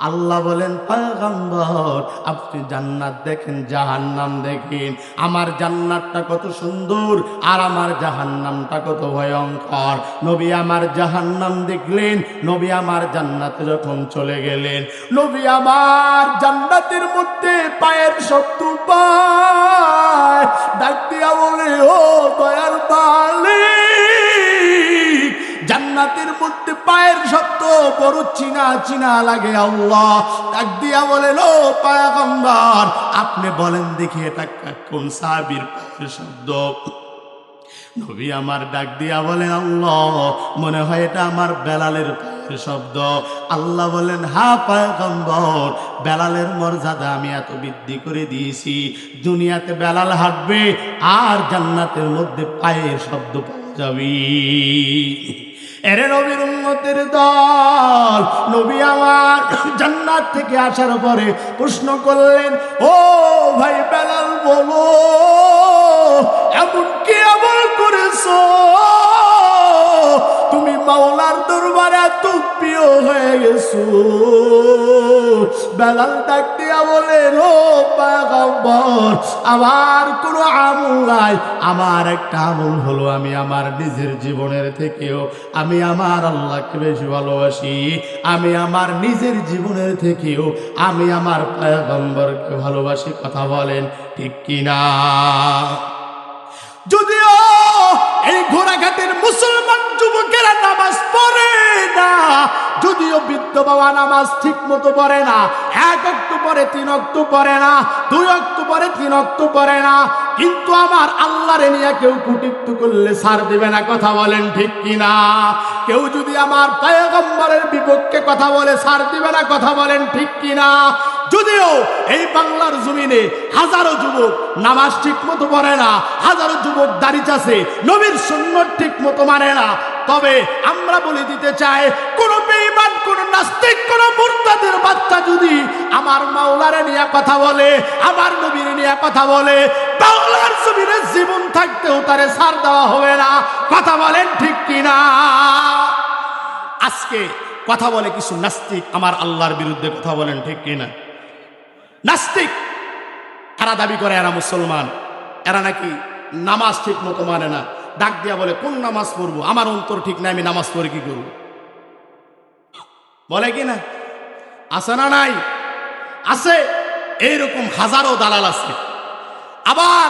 আল্লাহ বলেন, পয়গম্বর আপনি জান্নাত দেখেন, জাহান্নাম দেখেন। আমার জান্নাতটা কত সুন্দর আর আমার জাহান্নামটা কত ভয়ঙ্কর। নবী আমার জাহান্নাম দেখলেন, নবী আমার জান্নাতে যখন চলে গেলেন, নবী আমার জান্নাতের মধ্যে পায়ের শব্দ পায়, ডাক দিয়া বলে, ও দয়ার মালিক, জান্নাতের মধ্যে পায়ের শব্দ বড় চিনা চিনা লাগে। আল্লাহ ডাক দিয়া বলেন, ও পয়গম্বর আপনি বলেন দেখি এটা কোন সাহাবীর পায়ের শব্দ? নবী আমার ডাক দিয়া বলেন, আল্লাহ মনে হয় এটা আমার বেলালের পায়ের শব্দ। আল্লাহ বলেন, হ্যাঁ পয়গম্বর, বেলালের মর্যাদা আমি এত বৃদ্ধি করে দিয়েছি, দুনিয়াতে বেলাল হাঁটবে আর জান্নাতের মধ্যে পায়ের শব্দ পাওয়া যাবে। এরে নবীর উম্মতের দল, নবী আমার জান্নাত থেকে আসার পরে প্রশ্ন করলেন, ও ভাই বেলাল বলো, এমন কি আমল করেছো তুমি মাওলার দরবারে এত প্রিয় হয়ে গেছো? বেলাল ডাক দিয়া বলেন, ও পয়গম্বর আমার কোনো আমল নাই, আমার একটা আমল হলো আমি আমার নিজের জীবনের থেকেও আমি আমার আল্লাহকে বেশি ভালোবাসি। আমি আমার নিজের জীবনের থেকেও আমি আমার পয়গম্বরকে ভালোবাসি। কথা বলেন ঠিক কিনা? যদিও এই ঘোড়াঘাটের মুসলমান যুবকেরা নামাজ পড়ে না, যদিও বৃদ্ধ বাবা নামাজ ঠিক মতো পড়ে না, 1 ওয়াক্ত পরে 3 ওয়াক্ত পড়ে না, 2 ওয়াক্ত পরে 3 ওয়াক্ত পড়ে না, কিন্তু আমার আল্লাহরে নিয়ে কেউ কুটিত্ব করলে ছাড় দিবে না। কথা বলেন ঠিক কিনা? কেউ যদি আমার পয়গম্বরের বিপক্ষে কথা বলে ছাড় দিবে না। কথা বলেন ঠিক কিনা? যদিও এই বাংলার জমিনে হাজারো যুবক নামাজ ঠিক মতো পড়ে না, হাজারো যুবক দাড়ি চাষে নবীর সুন্নাত ঠিক মতো মানে না, তবে আমরা বলে দিতে চাই, কোন বেঈমান, কোন নাস্তিক, কোন মুরতাদের বাচ্চা যদি আমার মাওলারে নিয়ে কথা বলে, আমার নবীর নিয়ে কথা বলে, বাংলার জমিনে জীবন থাকতেও তারে ছাড় দেওয়া হবে না। কথা বলেন ঠিক কিনা? আজকে কথা বলে কিছু নাস্তিক আমার আল্লাহর বিরুদ্ধে। কথা বলেন ঠিক কিনা? নাস্তিক এরা দাবি করে এরা মুসলমান, এরা নাকি নামাজ ঠিক মতো মানে না। ডাক দিয়া বলে, কোন নামাজ পড়বো? আমার অন্তর ঠিক নাই, আমি নামাজ পড়ে কি করবো? বলে কি না? আছে না নাই? আছে। এইরকম হাজারো দালাল আছে। আবার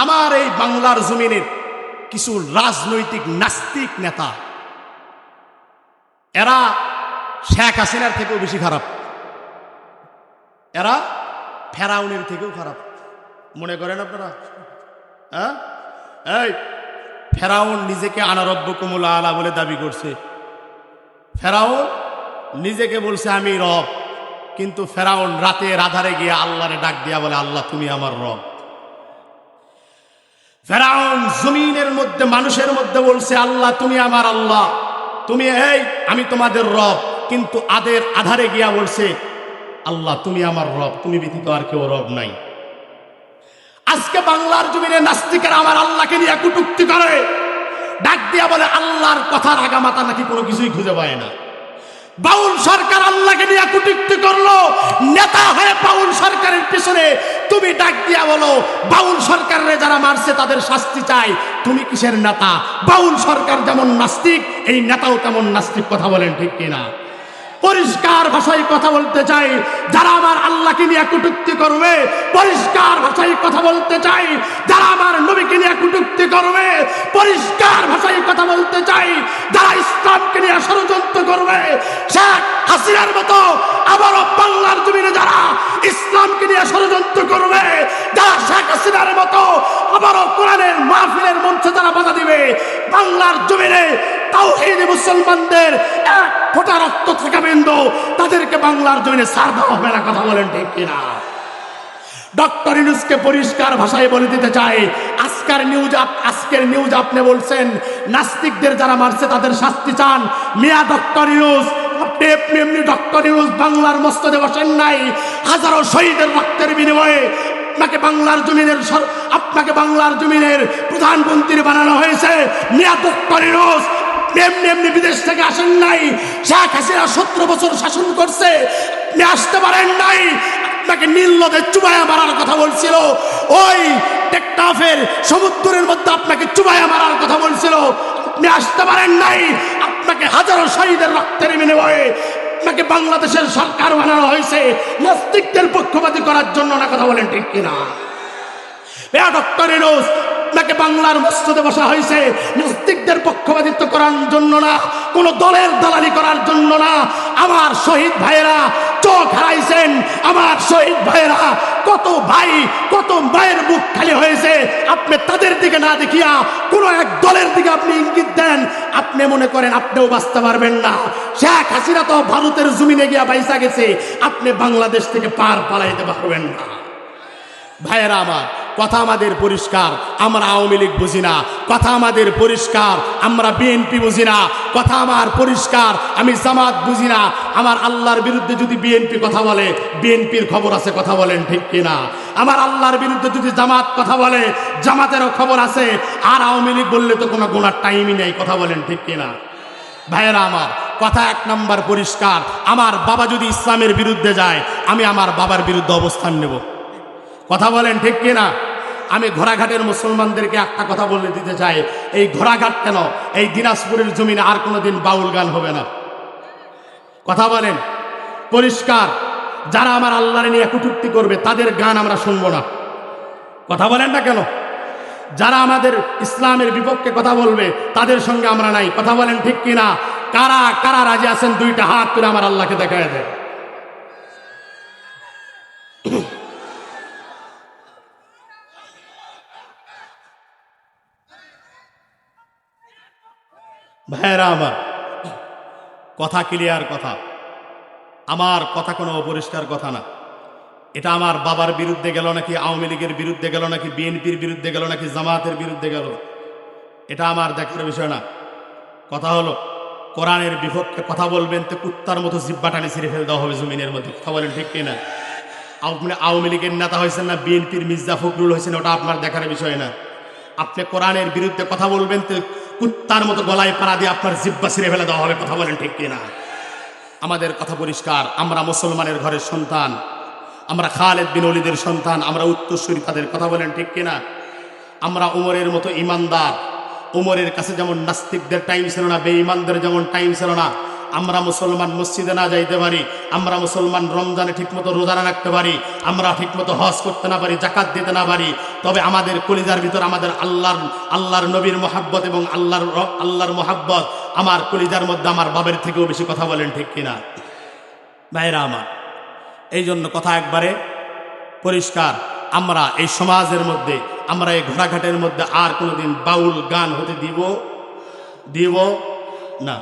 আমার এই বাংলার জমিনের কিছু রাজনৈতিক নাস্তিক নেতা, এরা শেখ হাসিনার থেকেও বেশি খারাপ, এরা ফেরাউনের থেকেও খারাপ। মনে করেন আপনারা? হ্যাঁ, এই ফেরাউন নিজেকে আনা রব্বুকুমুল আলা বলে দাবি করছে। ফেরাউন নিজেকে বলছে আমি রব, কিন্তু ফেরাউন রাতের আধারে গিয়ে আল্লাহরে ডাক দিয়া বলে, আল্লাহ তুমি আমার রব। ফেরাউন জমিনের মধ্যে মানুষের মধ্যে বলছে, আল্লাহ তুমি আমার আল্লাহ, তুমি আমি তোমাদের রব, কিন্তু আধারে গিয়া বলছে, আল্লাহ তুমি আমার রব, তুমি ব্যতীত আর কেউ রব নাই। আজকে বাংলার জমিনে নাস্তিকেরা আমার আল্লাহকে নিয়ে কটূক্তি করে, ডাক দিয়া বলে আল্লাহর কথার আগামাতা নাকি কোনো কিছুই খুঁজে পায় না। বাউল সরকার আল্লাহকে নিয়ে কটূক্তি করলো, নেতা হয়ে বাউল সরকারের পিছনে তুমি ডাক দিয়া বলো বাউল সরকারের যারা মারছে তাদের শাস্তি চাই। তুমি কিসের নেতা? বাউল সরকার যেমন নাস্তিক, এই নেতাও তেমন নাস্তিক। কথা বলেন ঠিক কিনা? পরিষ্কার ভাষায় কথা বলতে চাই, যারা আমার আল্লাহকে নিয়ে কটূক্তি করবে, পরিষ্কার ভাষায় কথা বলতে চাই, যারা আমার নবীকে নিয়ে কটূক্তি করবে, পরিষ্কার ভাষায় কথা বলতে চাই, যারা ইসলামকে নিয়ে ষড়যন্ত্র করবে, শেখ হাসিনার মতো আবারও বাংলার জমিনে যারা ইসলামকে নিয়ে ষড়যন্ত্র করবে, যারা শেখ হাসিনার মতো আবারও কোরআনের মাহফিলের মঞ্চে যারা বাধা দিবে, বাংলার জমিনে তাওহীদি মুসলমানদের এক ফোঁটা রক্ত থাকা বিন্দু তাদেরকে বাংলার জমিনে ছাড় দেওয়া হবে না। কথা বলেন ঠিক কিনা? ডক্টর ইউনূসকে পরিষ্কার ভাষায় বলে দিতে চাই, আজকের নিউজ আপনি বলছেন নাস্তিকদের যারা মারছে তাদের শাস্তি চান। মিয়া ডক্টর ইউনূস, আপনি এমনি ডক্টর ইউনূস বাংলার মসজিদে বসেন নাই, হাজারো শহীদের রক্তের বিনিময়ে আপনাকে বাংলার জমিনের প্রধানমন্ত্রী বানানো হয়েছে। মিয়া ডক্টর ইউনূস আপনি এমনি এমনি বিদেশ থেকে আসেন নাই। শেখ হাসিনা 17 বছর শাসন করছে, আপনি আসতে পারেন নাই। আপনাকে নীল নদে চুবাইয়া মারার কথা বলছিল, ওই টেকনাফের সমুদ্রের মধ্যে আপনাকে চুবাইয়া মারার কথা বলছিল, আপনি আসতে পারেন নাই। আপনাকে হাজারো শহীদের রক্তের বিনিময়ে আপনাকে বাংলাদেশের সরকার বানানো হয়েছে নাস্তিকদের পক্ষপাতী করার জন্য না, কথা বলেন ঠিক কিনা? ডক্টর ইউনূস, আপনাকে বাংলার মসজিদে বসা হয়েছে নাস্তিকদের পক্ষপাতিত্ব করার জন্য না, কোন দলের দালালি করার জন্য না। আমার শহীদ ভাইয়েরা চোখ হারাইছেন, আমার শহীদ ভাইয়েরা কত ভাই কত মায়ের বুক খালি হয়েছে, আপনি তাদের দিকে না দেখিয়া কোন এক দলের দিকে আপনি ইঙ্গিত দেন, আপনি মনে করেন আপনিও বাঁচতে পারবেন না। শেখ হাসিনা তো ভারতের জমিনে গিয়া বাইসা গেছে, আপনি বাংলাদেশ থেকে পার পালাইতে পারবেন না। ভাইয়েরা আমার, কথা আমাদের পরিষ্কার, আমরা আওয়ামী লীগ বুঝি না। কথা আমাদের পরিষ্কার, আমরা বিএনপি বুঝি না। কথা আমার পরিষ্কার, আমি জামাত বুঝি না। আমার আল্লাহর বিরুদ্ধে যদি বিএনপি কথা বলে, বিএনপির খবর আছে, কথা বলেন ঠিক কিনা? আমার আল্লাহর বিরুদ্ধে যদি জামাত কথা বলে, জামাতেরও খবর আছে। আর আওয়ামী লীগ বললে তো কোনো গোনার টাইমই নেই, কথা বলেন ঠিক কিনা? ভাইয়েরা আমার, কথা এক নাম্বার পরিষ্কার, আমার বাবা যদি ইসলামের বিরুদ্ধে যায়, আমি আমার বাবার বিরুদ্ধে অবস্থান নেব, কথা বলেন ঠিক কিনা? আমি ঘোড়াঘাটের মুসলমানদেরকে একটা কথা বলে দিতে চাই, এই ঘোড়াঘাট কেন, এই দিনাজপুরের জমিনে আর কোনোদিন বাউল গান হবে না, কথা বলেন পরিষ্কার। যারা আমার আল্লাহর নিয়ে কটূক্তি করবে তাদের গান আমরা শুনবো না, কথা বলেন না কেন? যারা আমাদের ইসলামের বিপক্ষে কথা বলবে তাদের সঙ্গে আমরা নাই, কথা বলেন ঠিক কিনা? কারা কারা রাজি আছেন দুইটা হাত তুলে আমার আল্লাহকে দেখায় দেয়। ভাইয়েরা আমার, কথা ক্লিয়ার কথা, আমার কথা কোনো অপরিষ্কার কথা না। এটা আমার বাবার বিরুদ্ধে গেল নাকি আওয়ামী লীগের বিরুদ্ধে গেল নাকি বিএনপির বিরুদ্ধে গেল নাকি জামাতের বিরুদ্ধে গেল, এটা আমার দেখার বিষয় না। কথা হলো কোরআনের বিপক্ষে কথা বলবেন তো কুত্তার মতো জিব্বা টানি ছিঁড়ে ফেলে দেওয়া হবে জমিনের মধ্যে, কথা বলেন ঠিক কিনা? আপনি আওয়ামী লীগের নেতা হয়েছেন না বিএনপির মির্জা ফখরুল হয়েছেন, ওটা আপনার দেখার বিষয় না। আপনি কোরআনের বিরুদ্ধে কথা বলবেন তো কুত্তার মতো গলায় পাড়া দিয়ে আপনার জিব্বা ছিঁড়ে ফেলে দেওয়া হবে, কথা বলেন ঠিক কিনা? আমাদের কথা পরিষ্কার, আমরা মুসলমানের ঘরের সন্তান, আমরা খালেদ বিন ওলীদের সন্তান, আমরা উত্তরসূরি তাদের, কথা বলেন ঠিক কিনা? আমরা উমরের মতো ইমানদার, উমরের কাছে যেমন নাস্তিকদের টাইম ছিল না, বেঈমানদের যেমন টাইম ছিল না। আমরা মুসলমান মসজিদে না যাইতে পারি, আমরা মুসলমান রমজানে ঠিকমতো রোজা না রাখতে পারি, আমরা ঠিকমতো হজ করতে না পারি, জাকাত দিতে না পারি, তবে আমাদের কলিজার ভিতর আমাদের আল্লাহর নবীর মহাব্বত এবং আল্লাহর মহাব্বত আমার কলিজার মধ্যে আমার বাবের থেকেও বেশি, কথা বলেন ঠিক কিনা? ভাইরা আমার, এই জন্য কথা একবারে পরিষ্কার, আমরা এই সমাজের মধ্যে, আমরা এই ঘোড়াঘাটের মধ্যে আর কোনোদিন বাউল গান হতে দিব না।